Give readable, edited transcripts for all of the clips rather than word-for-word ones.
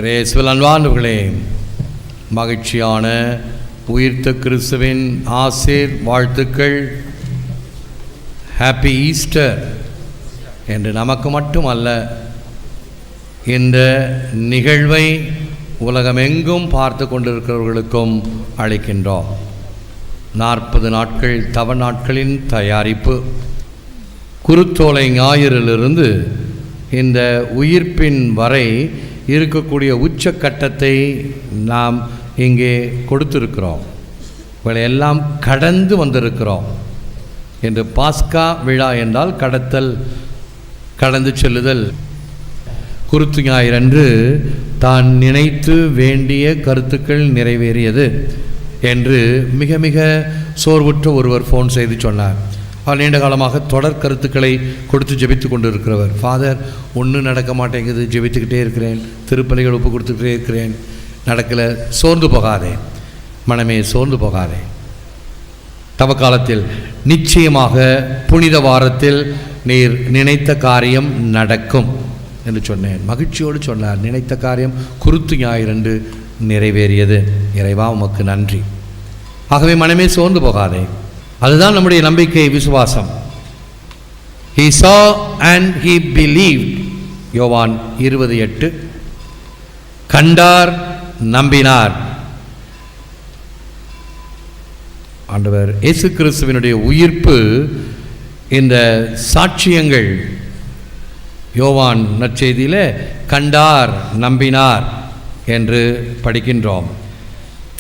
இயேசுவில் அன்பானவர்களே, மகிழ்ச்சியான உயிர்த்த கிறிஸ்துவின் ஆசீர் வாழ்த்துக்கள். ஹாப்பி ஈஸ்டர் என்று நமக்கு மட்டுமல்ல, இந்த நிகழ்வை உலகமெங்கும் பார்த்து கொண்டிருக்கிறவர்களுக்கும் அளிக்கின்றோம். 40 நாட்கள் தவ நாட்களின் தயாரிப்பு. குருத்தோலை ஞாயிறிலிருந்து இந்த உயிர்ப்பின் வரை இருக்கக்கூடிய உச்சக்கட்டத்தை நாம் இங்கே கொடுத்திருக்கிறோம். இவளை எல்லாம் கடந்து வந்திருக்கிறோம். என்று பாஸ்கா விழா என்றால் கடந்து செல்லுதல். குருத்து ஞாயிறன்று தான் நினைத்து வேண்டிய கருத்துக்கள் நிறைவேறியது என்று மிக மிக சோர்வுற்ற ஒருவர் ஃபோன் செய்து சொன்னார். அவர் நீண்ட காலமாக தொடர் கருத்துக்களை கொடுத்து ஜெபித்து கொண்டு இருக்கிறவர். ஃபாதர், ஒன்றும் நடக்க மாட்டேங்குது, ஜெபித்துக்கிட்டே இருக்கிறேன், திருப்பலிகள் ஒப்பு கொடுத்துக்கிட்டே இருக்கிறேன், நடக்கலை. சோர்ந்து போகாதே மனமே, சோர்ந்து போகாதே. தவ காலத்தில் நிச்சயமாக புனித வாரத்தில் நீர் நினைத்த காரியம் நடக்கும் என்று சொன்னேன். மகிழ்ச்சியோடு சொன்னார். நினைத்த காரியம் குருத்து ஞாயிறன்று நிறைவேறியது. இறைவா உமக்கு நன்றி. ஆகவே மனமே சோர்ந்து போகாதே. அதுதான் நம்முடைய நம்பிக்கை, விசுவாசம். He saw and he believed. யோவான் 20:8. கண்டார், நம்பினார். ஆண்டவர் இயேசு கிறிஸ்துவினுடைய உயிர்ப்பு, இந்த சாட்சியங்கள் யோவான் நற்செய்தியில் கண்டார், நம்பினார் என்று படிக்கின்றோம்.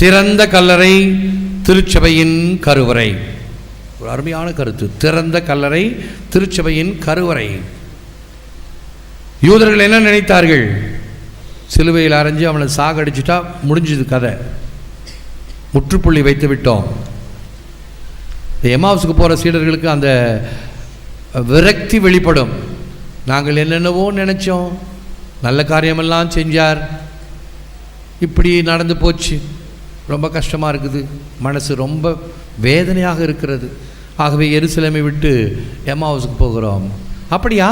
திறந்த கல்லறை திருச்சபையின் கருவறை. ஒரு அருமையான கருத்து. திறந்த கல்லறை திருச்சபையின் கருவறை. யூதர்கள் என்ன நினைத்தார்கள்? சிலுவையில் அரைஞ்சு அவனை சாகடிச்சுட்டா முடிஞ்சது கதை, முற்றுப்புள்ளி வைத்து விட்டோம். எம்மாவுக்கு போகிற சீடர்களுக்கு அந்த விரக்தி வெளிப்படும். நாங்கள் என்னென்னவோ நினச்சோம், நல்ல காரியமெல்லாம் செஞ்சார், இப்படி நடந்து போச்சு, ரொம்ப கஷ்டமாக இருக்குது, மனசு ரொம்ப வேதனையாக இருக்கிறது. ஆகவே எருசலேமை விட்டு எம்மாவுக்கு போகிறோம். அப்படியா?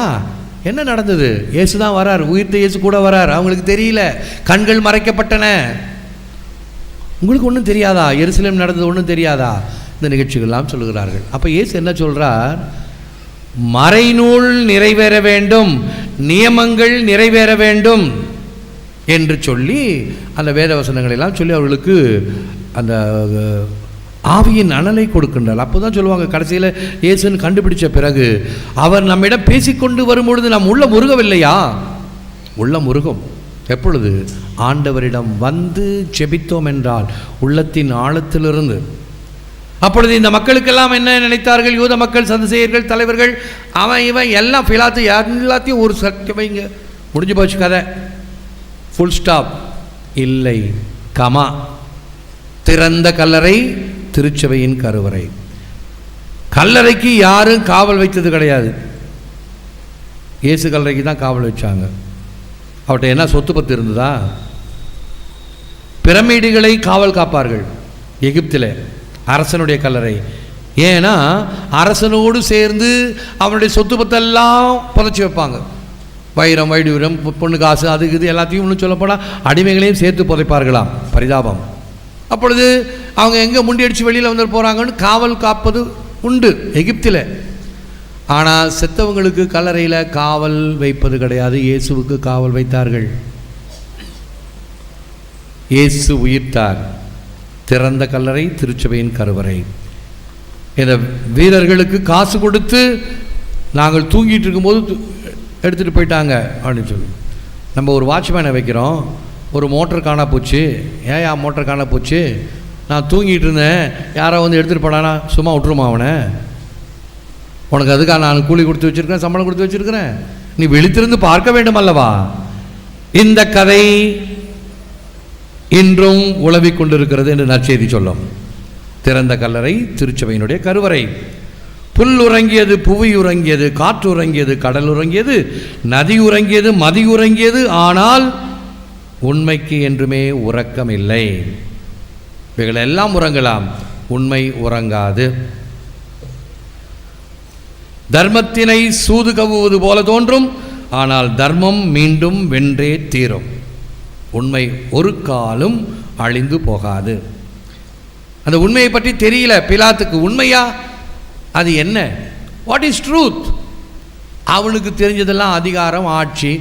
என்ன நடந்தது? இயேசு தான் வரார், உயிர்த்த இயேசு கூட வரார். அவங்களுக்கு தெரியல, கண்கள் மறைக்கப்பட்டன. உங்களுக்கு ஒன்றும் தெரியாதா? எருசலேம் நடந்தது ஒன்றும் தெரியாதா? இந்த நிகழ்ச்சிகள்லாம் சொல்லுகிறார்கள். அப்போ இயேசு என்ன சொல்கிறார்? மறைநூல் நிறைவேற வேண்டும், நியமங்கள் நிறைவேற வேண்டும் என்று சொல்லி அந்த வேத வசனங்களெல்லாம் சொல்லி அவர்களுக்கு அந்த ஆவியின் அனலை கொடுக்கின்றார். அப்போ தான் சொல்லுவாங்க, கடைசியில் இயேசுன்னு கண்டுபிடிச்ச பிறகு அவர் நம்மிடம் பேசிக்கொண்டு வரும்பொழுது நம் உள்ள முருகவில்லையா? உள்ள முருகும். எப்பொழுது? ஆண்டவரிடம் வந்து ஜெபித்தோம் என்றால், உள்ளத்தின் ஆழத்திலிருந்து. அப்பொழுது இந்த மக்களுக்கெல்லாம் என்ன நினைத்தார்கள்? யூத மக்கள், சதுசேயர்கள், தலைவர்கள், அவன் இவன் எல்லாம் பிலாத்து எல்லாத்தையும் ஒரு சக்தி வைங்க, முடிஞ்சு போச்சு கதை, ஃபுல் ஸ்டாப். இல்லை, கமா. திறந்த கல்லறை திருச்சபையின் கருவறை. கல்லறைக்கு யாரும் காவல் வைத்தது கிடையாது. இயேசு கல்லறைக்கு தான் காவல் வச்சாங்க. அவர்கிட்ட என்ன சொத்து பத்து இருந்ததா? பிரமிடுகளை காவல் காப்பார்கள் எகிப்தில், அரசனுடைய கல்லறை. ஏன்னா அரசனோடு சேர்ந்து அவனுடைய சொத்து பத்தெல்லாம் புதைச்சி வைப்பாங்க. வைரம், வைடூரம், பொண்ணு காசு, அதுக்கு இது எல்லாத்தையும் ஒன்று சொல்லப்போனால் அடிமைகளையும் சேர்த்து புதைப்பார்களாம். பரிதாபம். அப்பொழுது அவங்க எங்கே முண்டி அடித்து வெளியில் வந்து போகிறாங்கன்னு காவல் காப்பது உண்டு எகிப்தில். ஆனால் செத்தவங்களுக்கு கல்லறையில் காவல் வைப்பது கிடையாது. இயேசுவுக்கு காவல் வைத்தார்கள். இயேசு உயிர்த்தார். திறந்த கல்லறை திருச்சபையின் கருவறை. இந்த வீரர்களுக்கு காசு கொடுத்து நாங்கள் தூங்கிட்டு இருக்கும்போது எடுத்துகிட்டு போயிட்டாங்க அப்படின்னு சொல்லி. நம்ம ஒரு வாட்ச்மேனை வைக்கிறோம், ஒரு மோட்டர் காணா போச்சு. ஏன் மோட்டர் காணா போச்சு? நான் தூங்கிட்டு இருந்தேன், யாரோ வந்து எடுத்துகிட்டு போனானா சும்மா விட்டுருமா அவனை? உனக்கு அதுக்காக நான் கூலி கொடுத்து வச்சுருக்கேன், சம்பளம் கொடுத்து வச்சுருக்கிறேன், நீ விழித்திருந்து பார்க்க வேண்டும் அல்லவா? இந்த கதை இன்றும் உலவிக் கொண்டிருக்கிறது என்று நற்செய்தி சொல்லும். திறந்த கல்லறை திருச்சபையினுடைய கருவறை. புல் உறங்கியது, புவி உறங்கியது, காற்று உறங்கியது, கடல் உறங்கியது, நதி உறங்கியது, மதி உறங்கியது, ஆனால் உண்மைக்கு என்றுமே உறக்கம் இல்லை. இவைகள் எல்லாம் உறங்கலாம், உண்மை உறங்காது. தர்மத்தினை சூது கவ்வுவது போல தோன்றும், ஆனால் தர்மம் மீண்டும் வென்றே தீரும். உண்மை ஒரு காலும் அழிந்து போகாது. அந்த உண்மையை பற்றி தெரியல பிலாத்துக்கு. உண்மையா அது என்ன? What is truth? அவனுக்கு தெரிஞ்சதெல்லாம் அதிகாரம், ஆட்சி.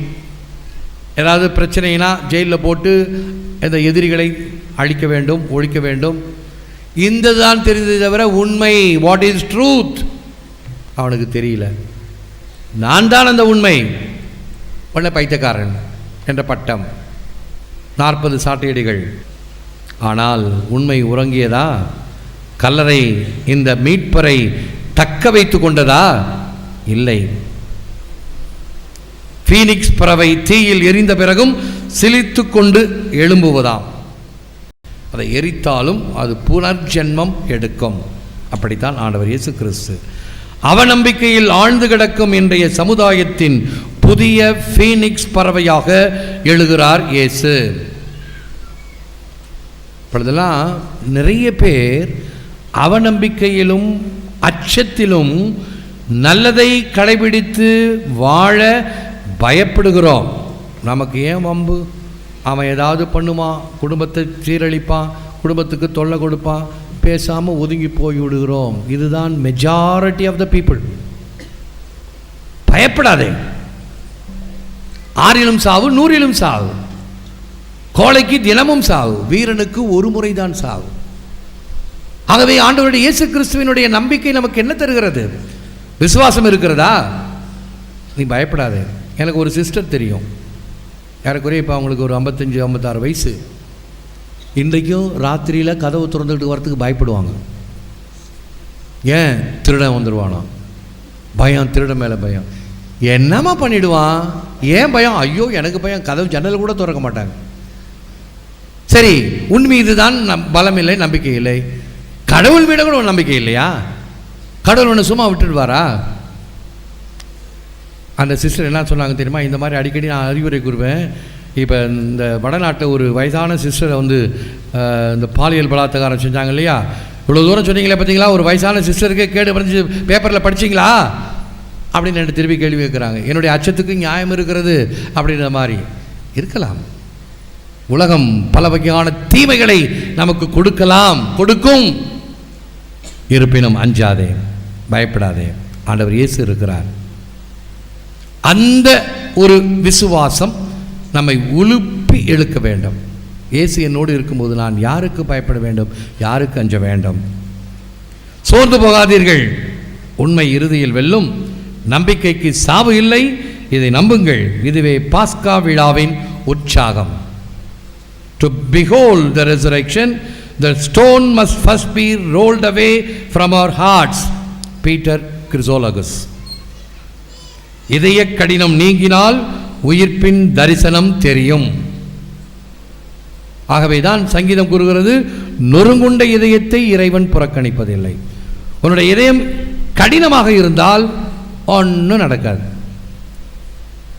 ஏதாவது பிரச்சனைனா ஜெயிலில் போட்டு இந்த எதிரிகளை அழிக்க வேண்டும், ஒழிக்க வேண்டும். இந்த தான் தெரிந்ததை தவிர உண்மை, வாட் இஸ் ட்ரூத், அவனுக்கு தெரியல. நான் தான் அந்த உண்மை. உடனே பைத்தியக்காரன் என்ற பட்டம், 40 சாட்டையடிகள். ஆனால் உண்மை உறங்கியதா? கல்லறை இந்த மீட்பரை தக்க வைத்து கொண்டதா? இல்லை. பீனிக்ஸ் பறவை தீயில் எரிந்த பிறகும் சிலித்து கொண்டு எழும்புவதாம். அதை எரித்தாலும் அது புனர்ஜென்மம் எடுக்கும். அப்படித்தான் ஆண்டவர் இயேசு கிறிஸ்து அவநம்பிக்கையில் ஆழ்ந்து கிடக்கும் இன்றைய சமுதாயத்தின் புதிய பீனிக்ஸ் பறவையாக எழுகிறார் இயேசு. இப்பொழுதெல்லாம் நிறைய பேர் அவநம்பிக்கையிலும் அச்சத்திலும் நல்லதை கடைபிடித்து வாழ பயப்படுகிறோம். நமக்கு ஏன் வம்பு? அவன் ஏதாவது பண்ணுவான், குடும்பத்தை சீரழிப்பான், குடும்பத்துக்கு தொல்லை கொடுப்பான், பேசாமல் ஒதுங்கி போய் விடுகிறோம். இதுதான் மெஜாரிட்டி ஆஃப் த பீப்புள். பயப்படாதே. 6 சாவு, 100 சாவு. கோழைக்கு தினமும் சாவு, வீரனுக்கு ஒரு முறைதான் சாவு. ஆகவே ஆண்டவருடைய இயேசு கிறிஸ்துவினுடைய நம்பிக்கை நமக்கு என்ன தருகிறது? விசுவாசம் இருக்கிறதா? நீ பயப்படாதே. எனக்கு ஒரு சிஸ்டர் தெரியும், யாருக்குறைய இப்போ அவங்களுக்கு ஒரு 55-56 வயசு. இன்றைக்கும் ராத்திரியில் கதவு திறந்துக்கிட்டு வரத்துக்கு பயப்படுவாங்க. ஏன்? திருடன் வந்துடுவானா, பயம், திருடன் மேலே பயம். என்னம்மா பண்ணிடுவான்? ஏன் பயம்? ஐயோ எனக்கு பயம். கதவு ஜன்னல் கூட திறக்க மாட்டாங்க. சரி, உன் மீது தான் பலம் இல்லை, நம்பிக்கை இல்லை. கடவுள் மீது கூட நம்பிக்கை இல்லையா? கடவுள் ஒன்று சும்மா விட்டுடுவாரா? அந்த சிஸ்டர் என்ன சொன்னாங்க தெரியுமா? இந்த மாதிரி அடிக்கடி நான் அறிவுரை கூறுவேன். இப்போ இந்த வடநாட்டில் ஒரு வயசான சிஸ்டரை வந்து இந்த பாலியல் பலாத்காரம் செஞ்சாங்க இல்லையா? இவ்வளோ தூரம் சொன்னீங்களே பார்த்தீங்களா? ஒரு வயசான சிஸ்டருக்கே கேடு பறிஞ்சு பேப்பரில் படிச்சிங்களா அப்படின்னு எனக்கு திருப்பி கேள்வி கேட்குறாங்க. என்னுடைய அச்சத்துக்கு நியாயம் இருக்கிறது அப்படின்ற மாதிரி இருக்கலாம். உலகம் பல வகையான தீமைகளை நமக்கு கொடுக்கும். இருப்பினும் அஞ்சாதே, பயப்படாதே. ஆண்டவர் இயேசு இருக்கிறார். அந்த ஒரு விசுவாசம் நம்மை உலுப்பி எழுக்க வேண்டும். இயேசு என்னோடு இருக்கும்போது நான் யாருக்கு பயப்பட வேண்டும், யாருக்கு அஞ்ச வேண்டும்? சோர்ந்து போகாதீர்கள், உண்மை இறுதியில் வெல்லும். நம்பிக்கைக்கு சாவு இல்லை, இதை நம்புங்கள். இதுவே பாஸ்கா விழாவின் உற்சாகம். To behold the resurrection, the stone must first be rolled away from our hearts. Peter Chrysologus. இதய கடினம் நீங்கினால் உயிர்ப்பின் தரிசனம் தெரியும். ஆகவேதான் சங்கீதம் கூறுகிறது, நொறுங்குண்ட இதயத்தை இறைவன் புறக்கணிப்பதில்லை. உன்னுடைய இதயம் கடினமாக இருந்தால் ஒன்றும் நடக்காது.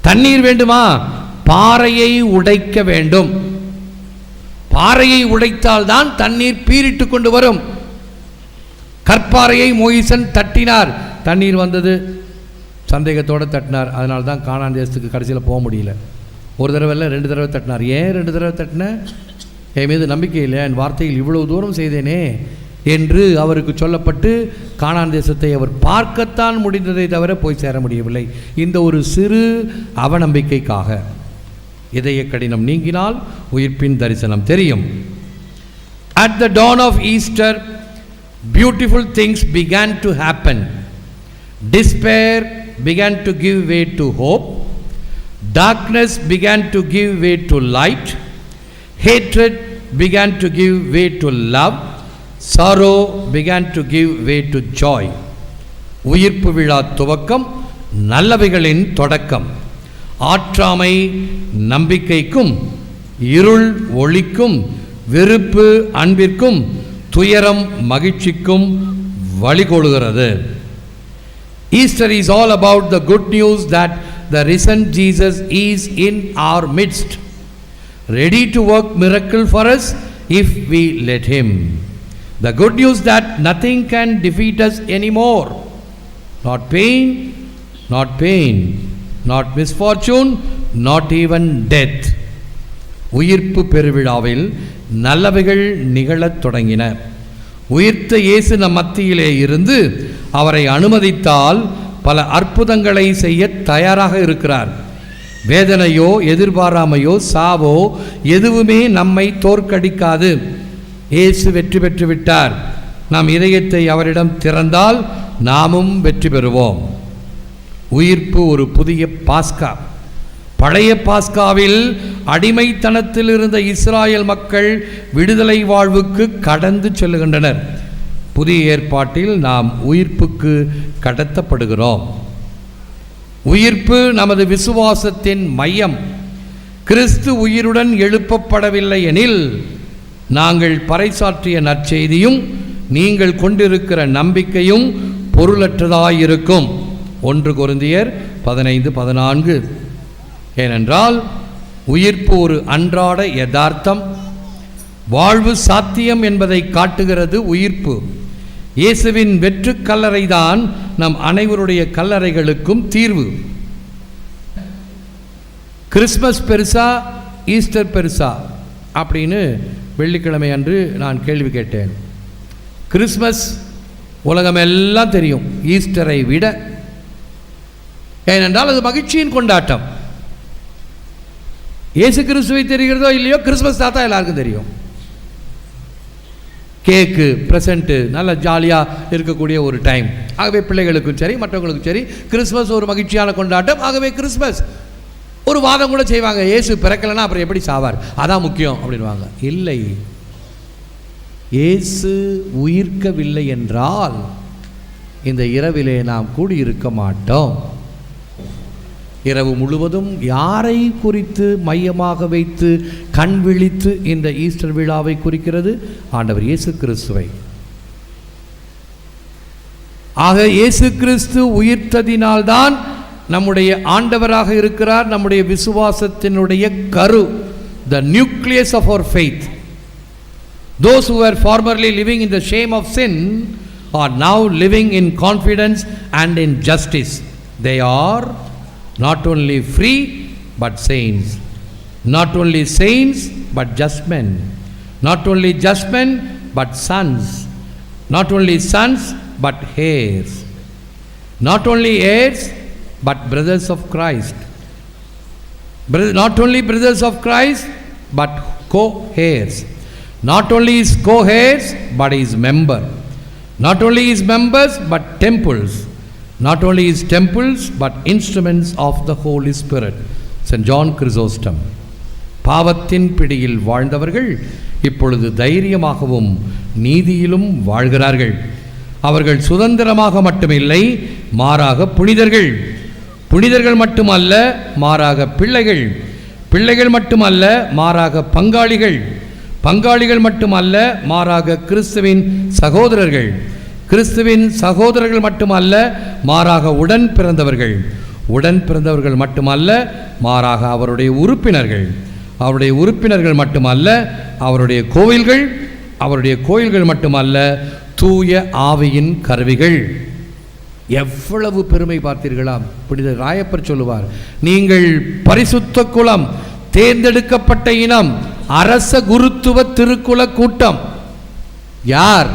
தண்ணீர் வேண்டுமா? பாறையை உடைக்க வேண்டும். பாறையை உடைத்தால் தான் தண்ணீர் பீரிட்டு கொண்டு வரும். கற்பாறையை மோயிசன் தட்டினார், தண்ணீர் வந்தது. சந்தேகத்தோடு தட்டினார். அதனால தான் கானான் தேசத்துக்கு கடைசியில் போக முடியல. ஒரு தடவை இல்லை, 2 தடவை தட்டினார். ஏன் 2 தடவை தட்டின? என் மீது நம்பிக்கை இல்லை, என் வார்த்தையில் இவ்வளவு தூரம் செய்தேனே என்று அவருக்கு சொல்லப்பட்டு கானான் தேசத்தை அவர் பார்க்கத்தான் முடிந்ததை தவிர போய் சேர முடியவில்லை. இந்த ஒரு சிறு அவநம்பிக்கைக்காக. இதய கடினம் நீங்கினால் உயிர்ப்பின் தரிசனம் தெரியும். At the dawn of Easter, beautiful things began to happen. Despair began to give way to hope. Darkness began to give way to light. Hatred began to give way to love. Sorrow began to give way to joy. உயிர்ப்பு விழா துவக்கம், நல்லவைகளின் தொடக்கம். ஆற்றாமை நம்பிக்கைக்கும், இருள் ஒளிக்கும், வெறுப்பு அன்பிற்கும், துயரம் மகிழ்ச்சிக்கும் வழிகோலுகிறது. Easter is all about the good news that the risen Jesus is in our midst, ready to work miracle for us if we let him. The good news that nothing can defeat us anymore. Not pain, not misfortune, not even death. உயிர்ப்பு பெருவிழாவில் நல்லவைகள் நிகழத் தொடங்கின. உயிர்த்த இயேசு நம் மத்தியிலே இருந்து அவரை அனுமதித்தால் பல அற்புதங்களை செய்ய தயாராக இருக்கிறார். வேதனையோ எதிர்பாராமையோ சாவோ எதுவுமே நம்மை தோற்கடிக்காது. இயேசு வெற்றி பெற்று விட்டார். நாம் இதயத்தை அவரிடம் திறந்தால் நாமும் வெற்றி பெறுவோம். உயிர்ப்பு ஒரு புதிய பாஸ்கா. பழைய பாஸ்காவில் அடிமைத்தனத்தில் இருந்த இஸ்ராயல் மக்கள் விடுதலை வாழ்வுக்கு கடந்து செல்லுகின்றனர். புதிய ஏற்பாட்டில் நாம் உயிர்ப்புக்கு கடத்தப்படுகிறோம். உயிர்ப்பு நமது விசுவாசத்தின் மையம். கிறிஸ்து உயிருடன் எழுப்பப்படவில்லை எனில் நாங்கள் பறைசாற்றிய நற்செய்தியும் நீங்கள் கொண்டிருக்கிற நம்பிக்கையும் பொருளற்றதாயிருக்கும். 1 கொரிந்தியர் 15:14. ஏனென்றால் உயிர்ப்பு ஒரு அன்றாட யதார்த்தம். வாழ்வு சாத்தியம் என்பதை காட்டுகிறது உயிர்ப்பு. இயேசுவின் வெற்று கல்லறை தான் நம் அனைவருடைய கல்லறைகளுக்கும் தீர்வு. கிறிஸ்மஸ் பெருசா ஈஸ்டர் பெருசா அப்படின்னு வெள்ளிக்கிழமை அன்று நான் கேள்வி கேட்டேன். கிறிஸ்மஸ் உலகமெல்லாம் தெரியும், ஈஸ்டரை விட. ஏனென்றால் அது மகிழ்ச்சியின் கொண்டாட்டம். இயேசு கிறிஸ்துவை தெரிகிறதோ இல்லையோ, கிறிஸ்மஸ் தாத்தா எல்லாருக்கும் தெரியும். கேக்கு, ப்ரெசண்ட்டு, நல்ல ஜாலியாக இருக்கக்கூடிய ஒரு டைம். ஆகவே பிள்ளைகளுக்கும் சரி மற்றவங்களுக்கும் சரி கிறிஸ்மஸ் ஒரு மகிழ்ச்சியான கொண்டாட்டம். ஆகவே கிறிஸ்மஸ் ஒரு வாதம் கூட செய்வாங்க, இயேசு பிறக்கலைன்னா அப்புறம் எப்படி சாவார், அதான் முக்கியம் அப்படின்வாங்க. இல்லை, இயேசு உயிர்க்கவில்லை என்றால் இந்த இரவிலே நாம் கூடியிருக்க மாட்டோம். இரவு முழுவதும் யாரை குறித்து மையமாக வைத்து கண் விழித்து இந்த ஈஸ்டர் விழாவை குறிக்கிறது? ஆண்டவர் இயேசு கிறிஸ்துவை. ஆக இயேசு கிறிஸ்து உயிர்த்ததினால்தான் நம்முடைய ஆண்டவராக இருக்கிறார். நம்முடைய விசுவாசத்தினுடைய கரு, the nucleus of our faith. Those who were formerly living in the shame of sin are now living in confidence and in justice. They are not only free but saints, not only saints but just men, not only just men but sons, not only sons but heirs, not only heirs but brothers of Christ, not only brothers of Christ but co-heirs, not only is co-heirs but is member, not only is members but temples, not only is temples but instruments of the Holy Spirit. St. John Chrysostom. பாவத்தின் பிடியில் வாழ்ந்தவர்கள் இப்பொழுது தைரியமாகவும் நீதியிலும் வாழ்கிறார்கள். அவர்கள் சுதந்திரமாக மட்டுமில்லை, மாறாக புனிதர்கள். புனிதர்கள் மட்டுமல்ல, மாறாக பிள்ளைகள். பிள்ளைகள் மட்டுமல்ல, மாறாக பங்காளிகள். பங்காளிகள் மட்டுமல்ல, மாறாக கிறிஸ்துவின் சகோதரர்கள். கிறிஸ்துவின் சகோதரர்கள் மட்டுமல்ல, மாறாக உடன் பிறந்தவர்கள். உடன் பிறந்தவர்கள் மட்டுமல்ல, மாறாக அவருடைய உறுப்பினர்கள். அவருடைய உறுப்பினர்கள் மட்டுமல்ல, அவருடைய கோவில்கள். அவருடைய கோயில்கள் மட்டுமல்ல, தூய ஆவியின் கருவிகள். எவ்வளவு பெருமை பார்த்தீர்களா? புனித ராயப்பர் சொல்லுவார், நீங்கள் பரிசுத்த குலம், தேர்ந்தெடுக்கப்பட்ட இனம், அரச குருத்துவ திருக்குல கூட்டம். யார்?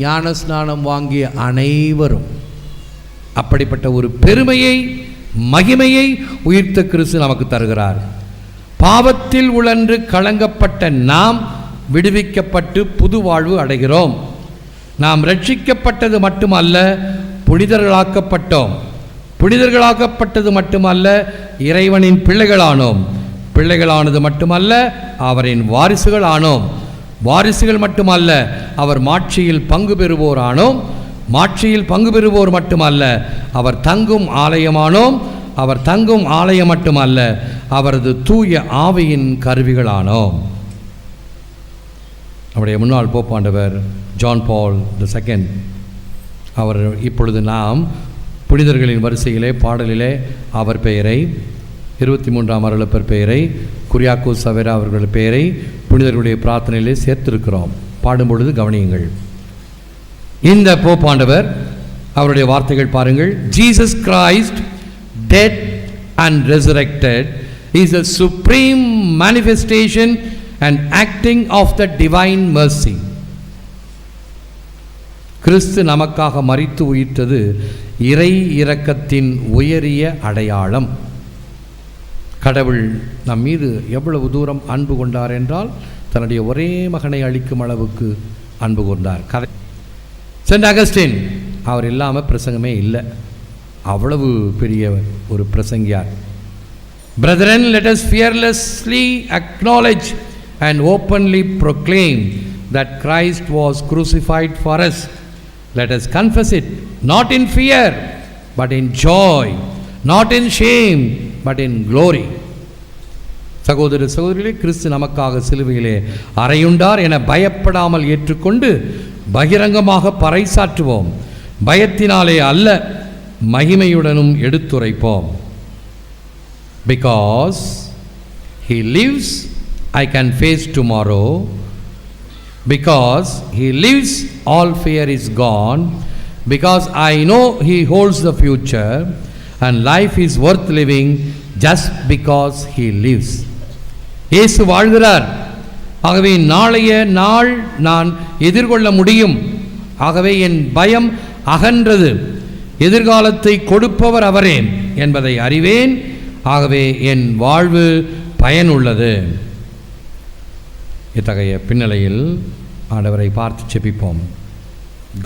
ஞானஸ்நானம் வாங்கிய அனைவரும். அப்படிப்பட்ட ஒரு பெருமையை, மகிமையை உயிர்த்த கிறிஸ்து நமக்கு தருகிறார். பாவத்தில் உழன்று கலங்கப்பட்ட நாம் விடுவிக்கப்பட்டு புது வாழ்வு அடைகிறோம். நாம் ரட்சிக்கப்பட்டது மட்டுமல்ல, புனிதர்களாக்கப்பட்டோம். புனிதர்களாக்கப்பட்டது மட்டுமல்ல, இறைவனின் பிள்ளைகளானோம். பிள்ளைகளானது மட்டுமல்ல, அவரின் வாரிசுகள் ஆனோம். வாரிசுகள் மட்டுமல்ல, அவர் மாட்சியில் பங்கு பெறுவோர் ஆனோம். மாட்சியில் பங்கு பெறுவோர் மட்டுமல்ல, அவர் தங்கும் ஆலயமானோம். அவர் தங்கும் ஆலயம் மட்டுமல்ல, அவரது தூய ஆவியின் கருவிகளானோம். நம்முடைய முன்னாள் போப்பாண்டவர் ஜான் பால் II அவர் இப்பொழுது நாம் புனிதர்களின் வரிசையிலே பாடலிலே அவர் பெயரை, 23ஆம் அருளப்பர் பெயரை, குரியாக்கோஸ் சவேரா அவர்கள் பெயரை புனிதர்களுடைய பிரார்த்தனையிலே சேர்த்திருக்கிறோம். பாடும்பொழுது கவனியுங்கள். இந்த போப்பாண்டவர் அவருடைய வார்த்தைகள் பாருங்கள். Jesus Christ, dead and resurrected, is the supreme manifestation and acting of the divine mercy. கிறிஸ்து நமக்காக மரித்து உயிர்த்தது இறை இரக்கத்தின் உயரிய அடையாளம். கடவுள் நம் மீது எவ்வளவு தூரம் அன்பு கொண்டார் என்றால் தன்னுடைய ஒரே மகனை அளிக்கும் அளவுக்கு அன்பு கொண்டார். சென்ட் அகஸ்டின் அவர் இல்லாமல் பிரசங்கமே இல்லை, அவ்வளவு பெரிய ஒரு பிரசங்கியார். Brethren, let us fearlessly acknowledge and openly proclaim that Christ was crucified for us. Let us confess it, not in fear, but in joy, not in shame, but in glory. சகோதர சகோதரிகளே, கிறிஸ்து நமக்காக சிலுவையிலே அறையுண்டார் என பயப்படாமல் ஏற்றுக்கொண்டு பகிரங்கமாக பறைசாற்றுவோம். பயத்தினாலே அல்ல, மகிமையுடனும் எடுத்துரைப்போம். Because he lives, I can face tomorrow. Because he lives, all fear is gone. Because I know he holds the future, and life is worth living just because he lives. இயேசு வாழ்கிறார், ஆகவே நாளைய நாள் நான் எதிர்கொள்ள முடியும். ஆகவே என் பயம் அகன்றது. எதிர்காலத்தை கொடுப்பவர் அவரே என்பதை அறிவேன். ஆகவே என் வாழ்வு பயனுள்ளது. இத்தகைய பின்னலையில் ஆண்டவரை பார்த்து செபிப்போம்.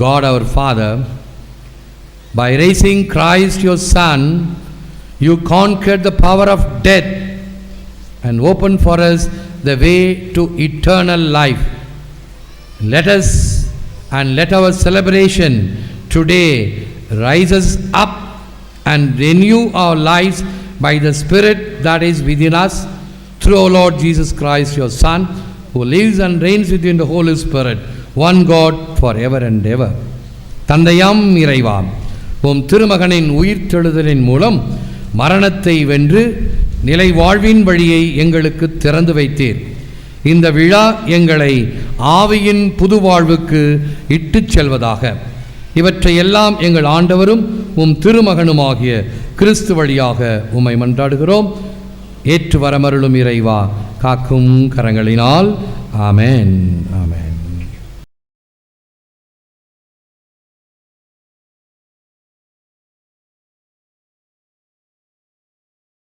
God our Father, by raising Christ your Son, you conquered the power of death and opened for us the way to eternal life. Let us and let our celebration today rise us up and renew our lives by the Spirit that is within us, through our Lord Jesus Christ, your Son, who lives and reigns with you in the Holy Spirit, one God forever and ever. தந்தையாம் இறைவா, உம் திருமகனின் உயிர்த்தெழுதலின் மூலம் மரணத்தை வென்று நிலை வாழ்வின் வழியை எங்களுக்கு திறந்து வைத்தீர். இந்த விழா எங்களை ஆவியின் புது வாழ்வுக்கு இட்டுச் செல்வதாக. இவற்றை எல்லாம் எங்கள் ஆண்டவரும் உம் திருமகனுமாகிய கிறிஸ்து வழியாக உம்மை மன்றாடுகிறோம். ஏற்று வரமருளும் இறைவா, காக்கும் கரங்களினால். ஆமென்.